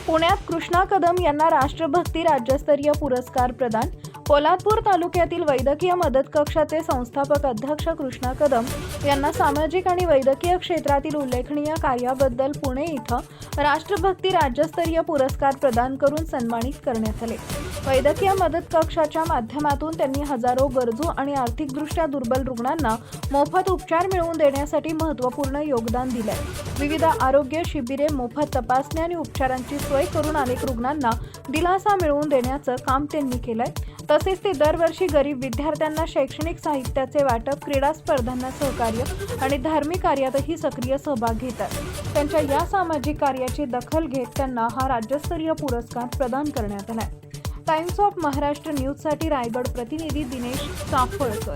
पुण्यात कृष्णा कदम यांना राष्ट्रभक्ती राज्यस्तरीय पुरस्कार प्रदान। पोलादपूर तालुक्यातील वैद्यकीय मदत कक्षाचे संस्थापक अध्यक्ष कृष्णा कदम यांना सामाजिक आणि वैद्यकीय क्षेत्रातील उल्लेखनीय कार्याबद्दल पुणे इथं राष्ट्रभक्ती राज्यस्तरीय पुरस्कार प्रदान करून सन्मानित करण्यात आले। वैद्यकीय मदत कक्षाच्या माध्यमातून त्यांनी हजारो गरजू आणि आर्थिकदृष्ट्या दुर्बल रुग्णांना मोफत उपचार मिळवून देण्यासाठी महत्त्वपूर्ण योगदान दिले। विविध आरोग्य शिबिरे, मोफत तपासणी आणि उपचारांची सोय करून अनेक रुग्णांना दिलासा मिळवून देण्याचं काम त्यांनी केलंय। तसेच ते दरवर्षी गरीब विद्यार्थ्यांना शैक्षणिक साहित्याचे वाटप, क्रीडा स्पर्धांना सहकार्य आणि धार्मिक कार्यातही सक्रिय सहभाग घेतात। त्यांच्या या सामाजिक कार्याची दखल घेत त्यांना हा राज्यस्तरीय पुरस्कार प्रदान करण्यात आला। टाइम्स ऑफ महाराष्ट्र न्यूजसाठी रायगड प्रतिनिधी दिनेश चाफळकर।